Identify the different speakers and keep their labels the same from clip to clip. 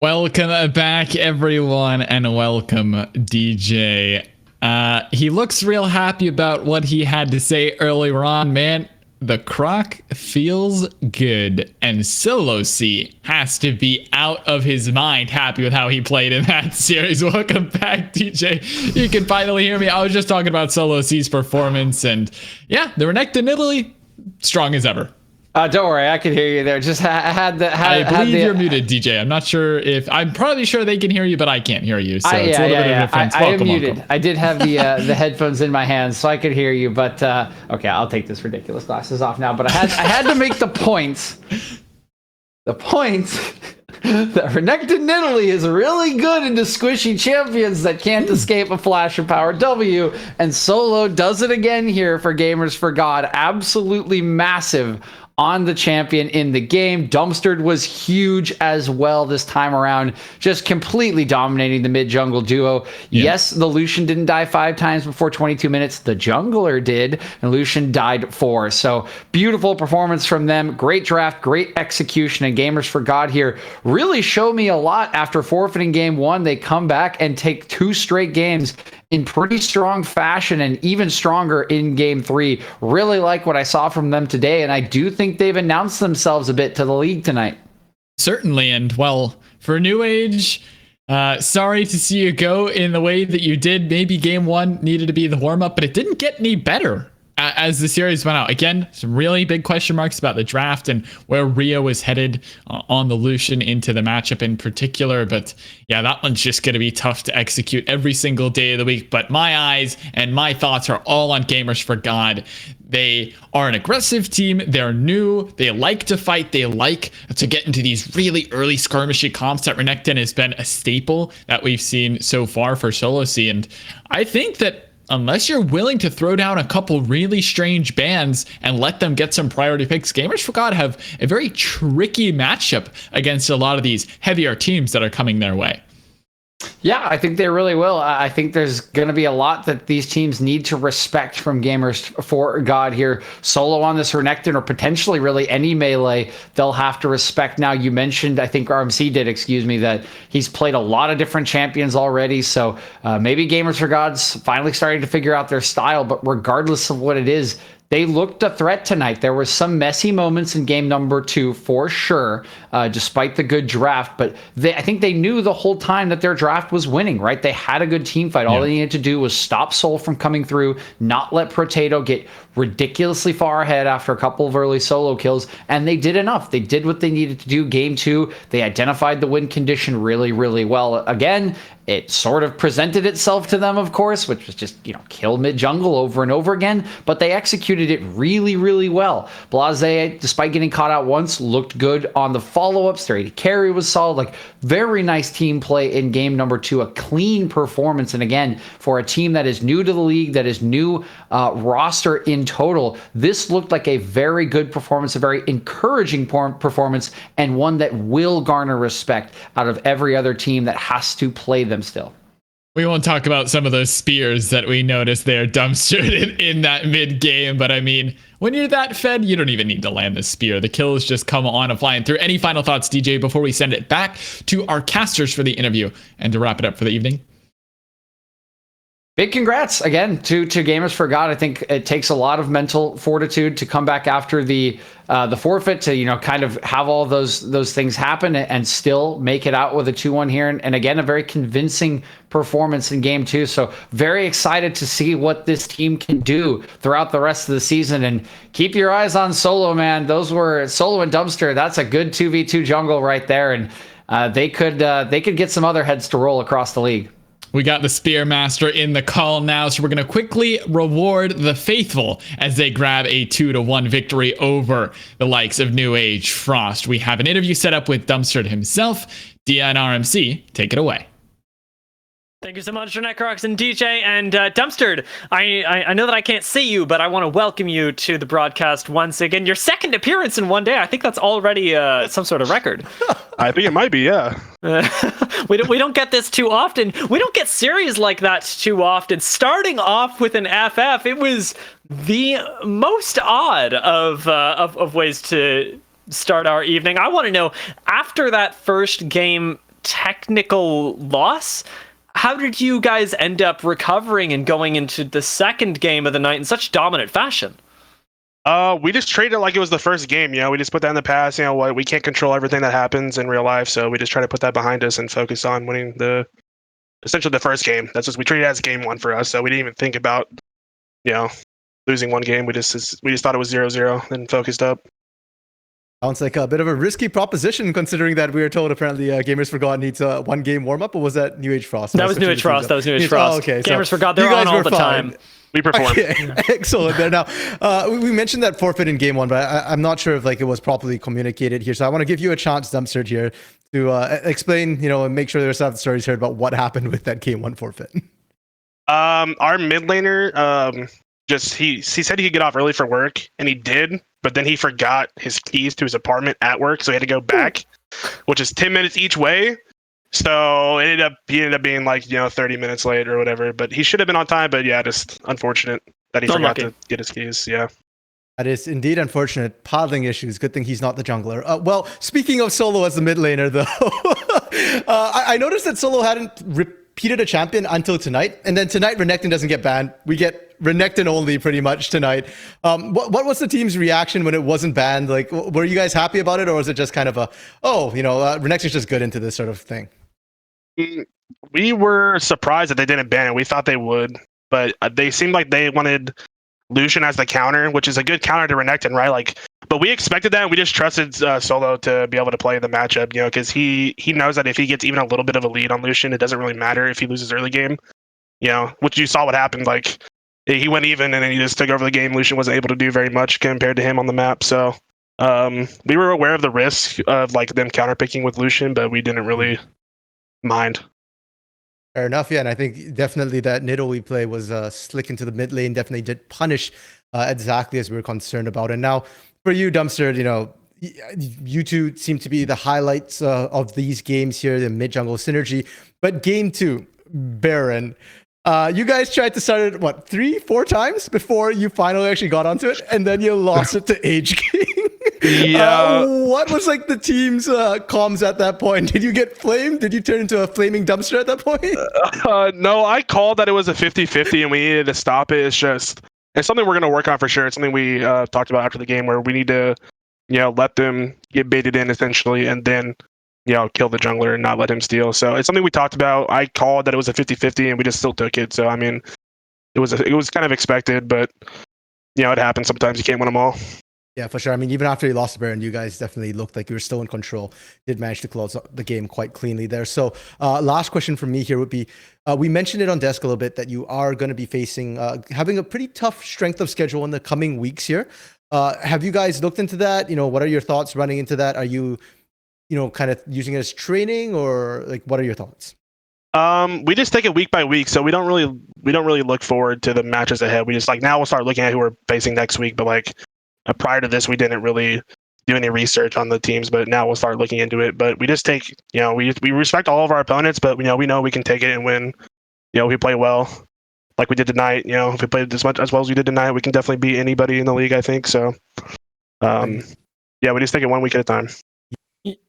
Speaker 1: Welcome back, everyone, and welcome, DJ. He looks real happy about what he had to say earlier on, man. The croc feels good, and Solo C has to be out of his mind happy with how he played in that series. Welcome back, DJ. You can finally hear me. I was just talking about Solo C's performance, and yeah, the Renekton Italy, strong as ever.
Speaker 2: Don't worry, I could hear you there. Just
Speaker 1: I believe you're muted, DJ. I'm not sure if I'm probably sure they can hear you, but I can't hear you. So it's a little bit of a difference.
Speaker 2: I am muted. I did have the headphones in my hands, so I could hear you. But okay, I'll take this ridiculous glasses off now. But I had to make the point. The point that Renekton Italy is really good into squishy champions that can't escape a flash of power W, and Solo does it again here for Gamers for God. Absolutely massive on the champion in the game. Dumpstered was huge as well this time around, just completely dominating the mid-jungle duo. Yeah. Yes, the Lucian didn't die 5 times before 22 minutes. The jungler did, and Lucian died 4. So beautiful performance from them. Great draft, great execution, and Gamers for God here really show me a lot. After forfeiting game 1, they come back and take 2 straight games in pretty strong fashion, and even stronger in game 3. Really like what I saw from them today, and I do think they've announced themselves a bit to the league tonight.
Speaker 1: Certainly, and well, for New Age, sorry to see you go in the way that you did. Maybe game 1 needed to be the warm-up, but it didn't get any better as the series went out. Again, some really big question marks about the draft and where Rio is headed on the Lucian into the matchup in particular. But yeah, that one's just going to be tough to execute every single day of the week. But my eyes and my thoughts are all on Gamers for God. They are an aggressive team. They're new. They like to fight. They like to get into these really early skirmishy comps that Renekton has been a staple that we've seen so far for Solo C. And I think that unless you're willing to throw down a couple really strange bans and let them get some priority picks, Gamers for God have a very tricky matchup against a lot of these heavier teams that are coming their way.
Speaker 2: Yeah, I think they really will. I think there's going to be a lot that these teams need to respect from Gamers for God here. Solo on this Renekton, or potentially really any melee, they'll have to respect. Now, you mentioned, I think RMC did, that he's played a lot of different champions already. So maybe Gamers for God's finally starting to figure out their style. But regardless of what it is, they looked a threat tonight. There were some messy moments in game number 2 for sure, despite the good draft. But I think they knew the whole time that their draft was winning, right? They had a good team fight. All they needed to do was stop Soul from coming through, not let Potato get ridiculously far ahead after a couple of early solo kills, and they did enough. They did what they needed to do. Game 2, they identified the win condition really, really well. Again, it sort of presented itself to them, of course, which was just, kill mid-jungle over and over again, but they executed it really, really well. Blase, despite getting caught out once, looked good on the follow-ups. Their AD carry was solid. Like, very nice team play in game number 2, a clean performance. And again, for a team that is new to the league, that is new roster in total, this looked like a very good performance, a very encouraging performance, and one that will garner respect out of every other team that has to play them still.
Speaker 1: We won't talk about some of those spears that we noticed there dumpstered in that mid game, but I mean, when you're that fed, you don't even need to land the spear. The kills just come on and flying through. Any final thoughts, DJ, before we send it back to our casters for the interview and to wrap it up for the evening?
Speaker 2: Big congrats again to Gamers for God. I think it takes a lot of mental fortitude to come back after the forfeit, to kind of have all those things happen and still make it out with a 2-1 here, and again a very convincing performance in game 2. So very excited to see what this team can do throughout the rest of the season, and keep your eyes on Solo, man. Those were Solo and Dumpster. That's a good 2v2 jungle right there, and they could get some other heads to roll across the league.
Speaker 1: We got the Spearmaster in the call now, so we're going to quickly reward the faithful as they grab a 2-1 victory over the likes of New Age Frost. We have an interview set up with Dumpstered himself. Dia and RMC, take it away.
Speaker 3: Thank you so much, Necrox and DJ. And Dumpstered, I know that I can't see you, but I want to welcome you to the broadcast once again. Your second appearance in one day. I think that's already some sort of record.
Speaker 4: I think it might be, yeah.
Speaker 3: We don't get this too often. We don't get series like that too often. Starting off with an FF, it was the most odd of ways to start our evening. I want to know, after that first game technical loss. How did you guys end up recovering and going into the second game of the night in such dominant fashion?
Speaker 4: We just treated it like it was the first game. We just put that in the past. What, we can't control everything that happens in real life, so we just try to put that behind us and focus on winning essentially the first game. That's just, we treated it as game one for us. So we didn't even think about losing one game. We just thought it was 0-0 and focused up.
Speaker 5: Sounds like a bit of a risky proposition, considering that we were told apparently Gamers Forgot needs a 1 game warm up, or was that New Age Frost?
Speaker 3: That was New Age Frost. Oh, okay. Gamers Forgot, they're on all the time.
Speaker 4: We performed.
Speaker 5: Okay. Excellent. There now, we mentioned that forfeit in game one, but I'm not sure if it was properly communicated here. So I want to give you a chance, Dumpster, here to explain, and make sure there's some stories heard about what happened with that game one forfeit.
Speaker 4: Our mid laner, he said he could get off early for work, and he did, but then he forgot his keys to his apartment at work, so he had to go back, which is 10 minutes each way. So he ended up being 30 minutes late or whatever, but he should have been on time. But yeah, just unfortunate that he forgot to get his keys. Yeah.
Speaker 5: That is indeed unfortunate. Paddling issues. Good thing he's not the jungler. Well, speaking of Solo as the mid laner, though, I noticed that Solo hadn't repeated a champion until tonight, and then tonight Renekton doesn't get banned. We get Renekton only pretty much tonight. What was the team's reaction when it wasn't banned? Were you guys happy about it, or was it just kind of Renekton's just good into this sort of thing?
Speaker 4: We were surprised that they didn't ban it. We thought they would, but they seemed like they wanted Lucian as the counter, which is a good counter to Renekton, right? But we expected that, and we just trusted Solo to be able to play the matchup, because he knows that if he gets even a little bit of a lead on Lucian, it doesn't really matter if he loses early game, which you saw what happened. He went even, and then he just took over the game. Lucian wasn't able to do very much compared to him on the map, so we were aware of the risk of them counterpicking with Lucian, but we didn't really mind.
Speaker 5: Fair enough, yeah, and I think definitely that Nido we play was slick into the mid lane, definitely did punish exactly as we were concerned about. And now for you, Dumpster, you two seem to be the highlights of these games here, the mid jungle synergy. But game 2, Baron, you guys tried to start it 3-4 times before you finally actually got onto it, and then you lost it to Age King.
Speaker 4: Yeah.
Speaker 5: What was the team's comms at that point? Did you get flamed? Did you turn into a flaming dumpster at that point?
Speaker 4: No, I called that it was a 50-50 and we needed to stop it. It's something we're going to work on for sure. It's something we talked about after the game, where we need to, let them get baited in essentially, and then, kill the jungler and not let him steal. So it's something we talked about. I called that it was a 50-50 and we just still took it. So, I mean, it was kind of expected, but, it happens sometimes. You can't win them all.
Speaker 5: Yeah, for sure. I mean, even after you lost the Baron, you guys definitely looked like you were still in control. Did manage to close the game quite cleanly there. So last question from me here would be, we mentioned it on Desk a little bit that you are going to be facing, having a pretty tough strength of schedule in the coming weeks here. Have you guys looked into that? What are your thoughts running into that? Are you, kind of using it as training, or what are your thoughts?
Speaker 4: We just take it week by week, so we don't really look forward to the matches ahead. We just now we'll start looking at who we're facing next week, but prior to this, we didn't really do any research on the teams, but now we'll start looking into it. But we just take, we respect all of our opponents, but we know we can take it and win. If we play well, like we did tonight, if we played as well as we did tonight, we can definitely beat anybody in the league, I think. So, we just take it 1 week at a time.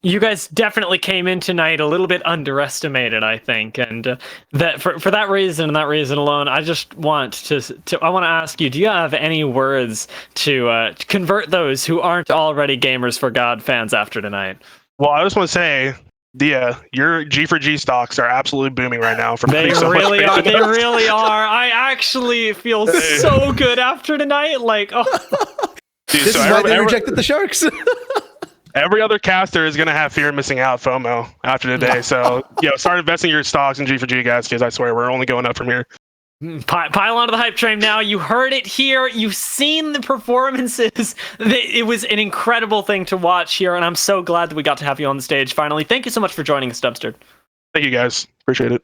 Speaker 3: You guys definitely came in tonight a little bit underestimated, I think, and that for that reason and that reason alone, I just want to ask you: do you have any words to convert those who aren't already Gamers for God fans after tonight?
Speaker 4: Well, I just want to say, Dia, your G4G stocks are absolutely booming right now.
Speaker 3: They really are. They really are. I actually feel so good after tonight.
Speaker 5: Dude, this is why they rejected the Sharks.
Speaker 4: Every other caster is going to have fear of missing out FOMO after today. So, start investing your stocks in G4G, guys, because I swear we're only going up from here.
Speaker 3: Pile onto the hype train now. You heard it here. You've seen the performances. It was an incredible thing to watch here, and I'm so glad that we got to have you on the stage finally. Thank you so much for joining us, Dumpster.
Speaker 4: Thank you, guys. Appreciate it.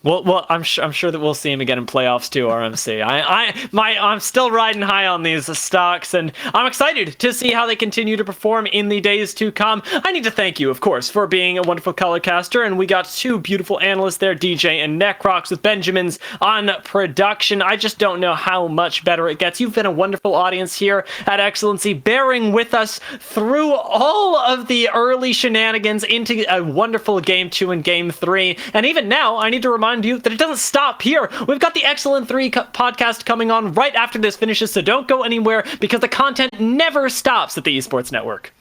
Speaker 3: Well, I'm sure that we'll see him again in playoffs too, RMC. I'm still riding high on these stocks, and I'm excited to see how they continue to perform in the days to come. I need to thank you, of course, for being a wonderful color caster, and we got two beautiful analysts there, DJ and Necrox, with Benjamin's on production. I just don't know how much better it gets. You've been a wonderful audience here at Excellency, bearing with us through all of the early shenanigans into a wonderful Game 2 and Game 3, and even now, I need to remind you that it doesn't stop here. We've got the Excellent 3 podcast coming on right after this finishes, so don't go anywhere because the content never stops at the Esports Network.